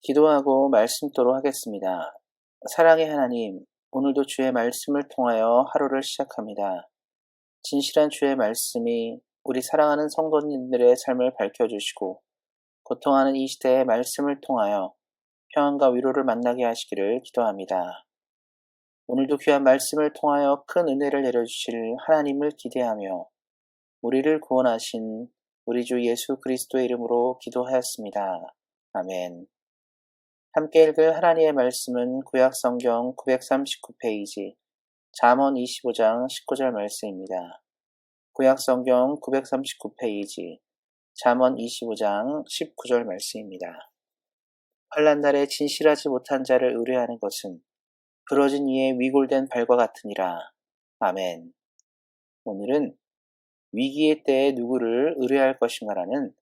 기도하고 말씀토록 하겠습니다. 사랑의 하나님, 오늘도 주의 말씀을 통하여 하루를 시작합니다. 진실한 주의 말씀이 우리 사랑하는 성도님들의 삶을 밝혀주시고 고통하는 이 시대의 말씀을 통하여 평안과 위로를 만나게 하시기를 기도합니다. 오늘도 귀한 말씀을 통하여 큰 은혜를 내려주실 하나님을 기대하며 우리를 구원하신 우리 주 예수 그리스도의 이름으로 기도하였습니다. 아멘. 함께 읽을 하나님의 말씀은 구약성경 939페이지 잠언 25장 19절 말씀입니다. 구약성경 939페이지 잠언 25장 19절 말씀입니다. 환난 날에 진실하지 못한 자를 의뢰하는 것은 부러진 이의 위골된 발과 같으니라. 아멘. 오늘은 위기의 때에 누구를 의뢰할 것인가라는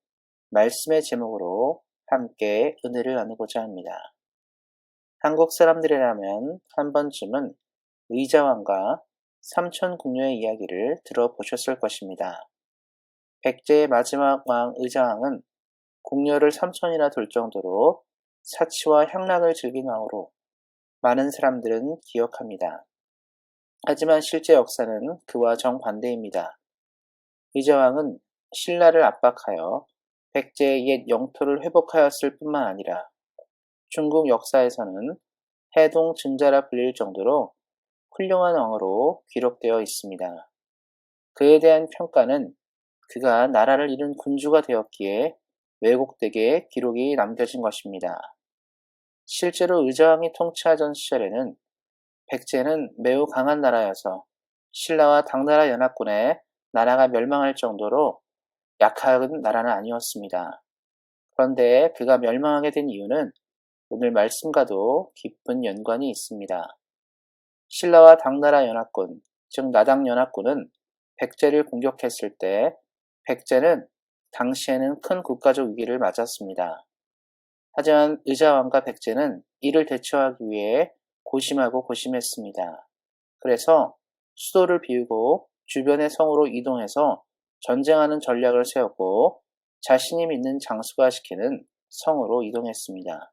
말씀의 제목으로 함께 은혜를 나누고자 합니다. 한국 사람들이라면 한 번쯤은 의자왕과 삼천궁녀의 이야기를 들어보셨을 것입니다. 백제의 마지막 왕 의자왕은 궁녀를 3천이나 둘 정도로 사치와 향락을 즐긴 왕으로 많은 사람들은 기억합니다. 하지만 실제 역사는 그와 정반대입니다. 의자왕은 신라를 압박하여 백제의 옛 영토를 회복하였을 뿐만 아니라 중국 역사에서는 해동 증자라 불릴 정도로 훌륭한 왕으로 기록되어 있습니다. 그에 대한 평가는 그가 나라를 잃은 군주가 되었기에 왜곡되게 기록이 남겨진 것입니다. 실제로 의자왕이 통치하던 시절에는 백제는 매우 강한 나라여서 신라와 당나라 연합군에 나라가 멸망할 정도로 약한 나라는 아니었습니다. 그런데 그가 멸망하게 된 이유는 오늘 말씀과도 깊은 연관이 있습니다. 신라와 당나라 연합군, 즉 나당 연합군은 백제를 공격했을 때 백제는 당시에는 큰 국가적 위기를 맞았습니다. 하지만 의자왕과 백제는 이를 대처하기 위해 고심하고 고심했습니다. 그래서 수도를 비우고 주변의 성으로 이동해서 전쟁하는 전략을 세웠고 자신이 믿는 장수가 시키는 성으로 이동했습니다.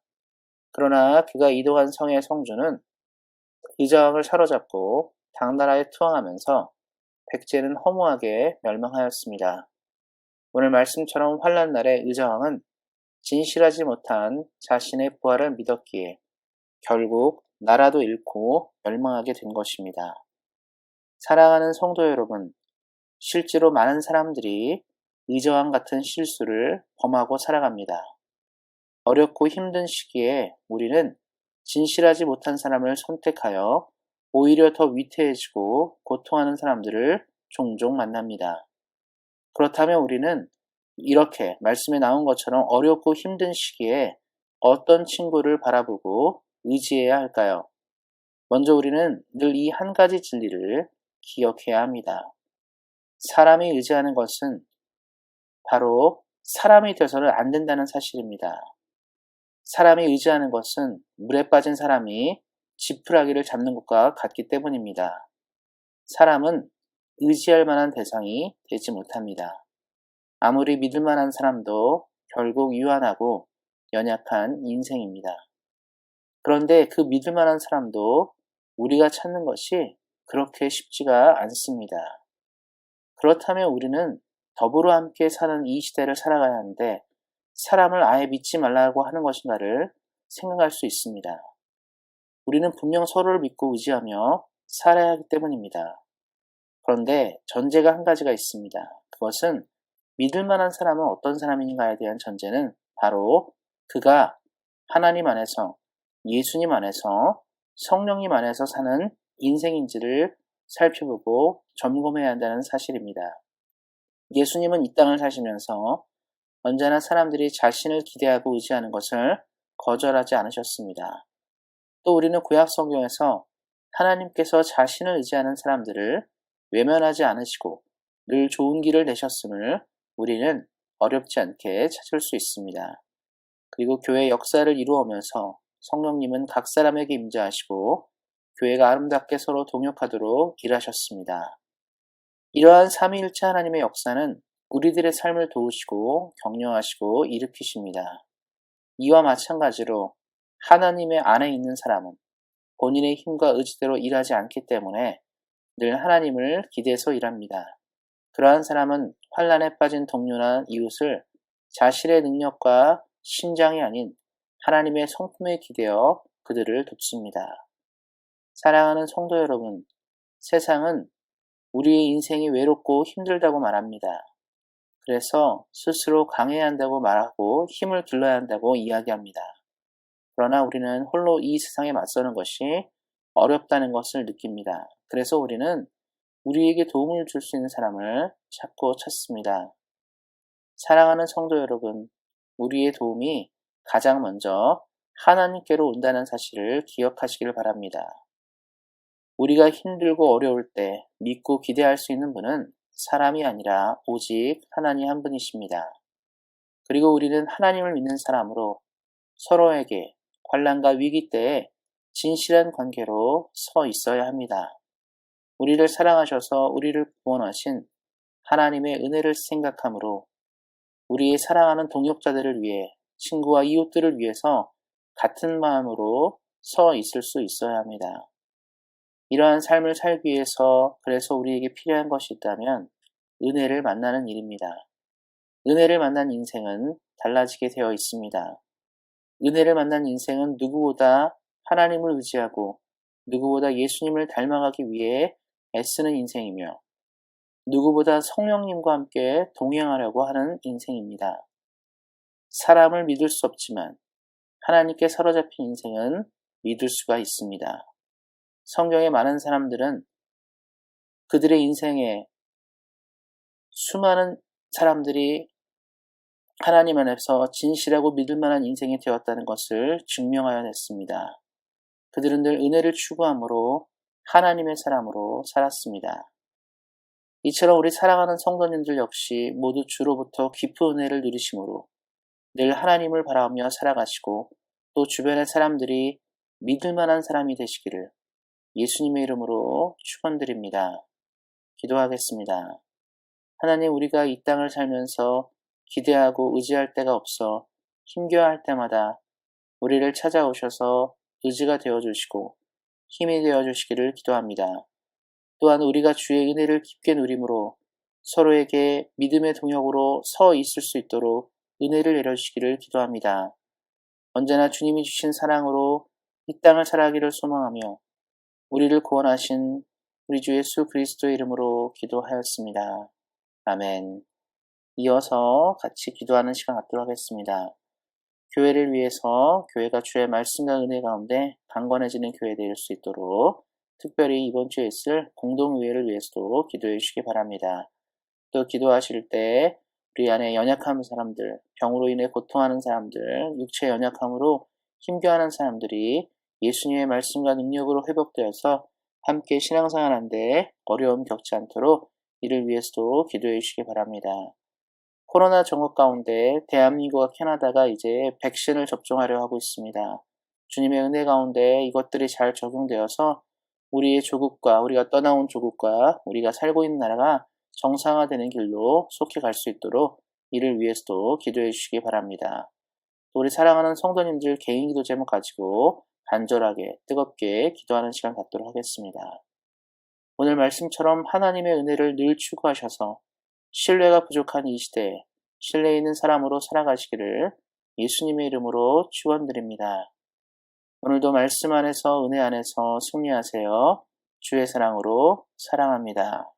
그러나 그가 이동한 성의 성주는 의자왕을 사로잡고 당나라에 투항하면서 백제는 허무하게 멸망하였습니다. 오늘 말씀처럼 환난 날에 의자왕은 진실하지 못한 자신의 부하를 믿었기에 결국 나라도 잃고 멸망하게 된 것입니다. 사랑하는 성도 여러분, 실제로 많은 사람들이 의자왕 같은 실수를 범하고 살아갑니다. 어렵고 힘든 시기에 우리는 진실하지 못한 사람을 선택하여 오히려 더 위태해지고 고통하는 사람들을 종종 만납니다. 그렇다면 우리는 이렇게 말씀에 나온 것처럼 어렵고 힘든 시기에 어떤 친구를 바라보고 의지해야 할까요? 먼저 우리는 늘 이 한 가지 진리를 기억해야 합니다. 사람이 의지하는 것은 바로 사람이 되어서는 안 된다는 사실입니다. 사람이 의지하는 것은 물에 빠진 사람이 지푸라기를 잡는 것과 같기 때문입니다. 사람은 의지할 만한 대상이 되지 못합니다. 아무리 믿을 만한 사람도 결국 유한하고 연약한 인생입니다. 그런데 그 믿을 만한 사람도 우리가 찾는 것이 그렇게 쉽지가 않습니다. 그렇다면 우리는 더불어 함께 사는 이 시대를 살아가야 하는데 사람을 아예 믿지 말라고 하는 것인가를 생각할 수 있습니다. 우리는 분명 서로를 믿고 의지하며 살아야 하기 때문입니다. 그런데 전제가 한 가지가 있습니다. 그것은 믿을 만한 사람은 어떤 사람인가에 대한 전제는 바로 그가 하나님 안에서, 예수님 안에서, 성령님 안에서 사는 인생인지를 살펴보고 점검해야 한다는 사실입니다. 예수님은 이 땅을 사시면서 언제나 사람들이 자신을 기대하고 의지하는 것을 거절하지 않으셨습니다. 또 우리는 구약 성경에서 하나님께서 자신을 의지하는 사람들을 외면하지 않으시고 늘 좋은 길을 내셨음을 우리는 어렵지 않게 찾을 수 있습니다. 그리고 교회 역사를 이루어오면서 성령님은 각 사람에게 임재하시고 교회가 아름답게 서로 동역하도록 일하셨습니다. 이러한 삼위일체 하나님의 역사는 우리들의 삶을 도우시고 격려하시고 일으키십니다. 이와 마찬가지로 하나님의 안에 있는 사람은 본인의 힘과 의지대로 일하지 않기 때문에 늘 하나님을 기대서 일합니다. 그러한 사람은 환난에 빠진 동료나 이웃을 자신의 능력과 신장이 아닌 하나님의 성품에 기대어 그들을 돕습니다. 사랑하는 성도 여러분, 세상은 우리의 인생이 외롭고 힘들다고 말합니다. 그래서 스스로 강해야 한다고 말하고 힘을 길러야 한다고 이야기합니다. 그러나 우리는 홀로 이 세상에 맞서는 것이 어렵다는 것을 느낍니다. 그래서 우리는 우리에게 도움을 줄 수 있는 사람을 찾고 찾습니다. 사랑하는 성도 여러분, 우리의 도움이 가장 먼저 하나님께로 온다는 사실을 기억하시길 바랍니다. 우리가 힘들고 어려울 때 믿고 기대할 수 있는 분은 사람이 아니라 오직 하나님 한 분이십니다. 그리고 우리는 하나님을 믿는 사람으로 서로에게 환난과 위기 때에 진실한 관계로 서 있어야 합니다. 우리를 사랑하셔서 우리를 구원하신 하나님의 은혜를 생각함으로 우리의 사랑하는 동역자들을 위해 친구와 이웃들을 위해서 같은 마음으로 서 있을 수 있어야 합니다. 이러한 삶을 살기 위해서 그래서 우리에게 필요한 것이 있다면 은혜를 만나는 일입니다. 은혜를 만난 인생은 달라지게 되어 있습니다. 은혜를 만난 인생은 누구보다 하나님을 의지하고 누구보다 예수님을 닮아가기 위해 애쓰는 인생이며 누구보다 성령님과 함께 동행하려고 하는 인생입니다. 사람을 믿을 수 없지만 하나님께 사로잡힌 인생은 믿을 수가 있습니다. 성경의 많은 사람들은 그들의 인생에 수많은 사람들이 하나님 안에서 진실하고 믿을 만한 인생이 되었다는 것을 증명하여 냈습니다. 그들은 늘 은혜를 추구함으로 하나님의 사람으로 살았습니다. 이처럼 우리 사랑하는 성도님들 역시 모두 주로부터 깊은 은혜를 누리심으로 늘 하나님을 바라보며 살아가시고 또 주변의 사람들이 믿을 만한 사람이 되시기를 예수님의 이름으로 축원드립니다. 기도하겠습니다. 하나님, 우리가 이 땅을 살면서 기대하고 의지할 데가 없어 힘겨워할 때마다 우리를 찾아오셔서 의지가 되어주시고 힘이 되어주시기를 기도합니다. 또한 우리가 주의 은혜를 깊게 누림으로 서로에게 믿음의 동역으로 서 있을 수 있도록 은혜를 내려주시기를 기도합니다. 언제나 주님이 주신 사랑으로 이 땅을 살아가기를 소망하며 우리를 구원하신 우리 주 예수 그리스도의 이름으로 기도하였습니다. 아멘. 이어서 같이 기도하는 시간 갖도록 하겠습니다. 교회를 위해서 교회가 주의 말씀과 은혜 가운데 강건해지는 교회 될 수 있도록 특별히 이번 주에 있을 공동의회를 위해서도 기도해 주시기 바랍니다. 또 기도하실 때 우리 안에 연약한 사람들, 병으로 인해 고통하는 사람들, 육체의 연약함으로 힘겨워하는 사람들이 예수님의 말씀과 능력으로 회복되어서 함께 신앙생활하는데 어려움 겪지 않도록 이를 위해서도 기도해 주시기 바랍니다. 코로나 정국 가운데 대한민국과 캐나다가 이제 백신을 접종하려 하고 있습니다. 주님의 은혜 가운데 이것들이 잘 적용되어서 우리의 조국과 우리가 떠나온 조국과 우리가 살고 있는 나라가 정상화되는 길로 속히 갈 수 있도록 이를 위해서도 기도해 주시기 바랍니다. 또 우리 사랑하는 성도님들 개인 기도 제목 가지고 간절하게 뜨겁게 기도하는 시간 갖도록 하겠습니다. 오늘 말씀처럼 하나님의 은혜를 늘 추구하셔서 신뢰가 부족한 이 시대에 신뢰 있는 사람으로 살아가시기를 예수님의 이름으로 축원드립니다. 오늘도 말씀 안에서 은혜 안에서 승리하세요. 주의 사랑으로 사랑합니다.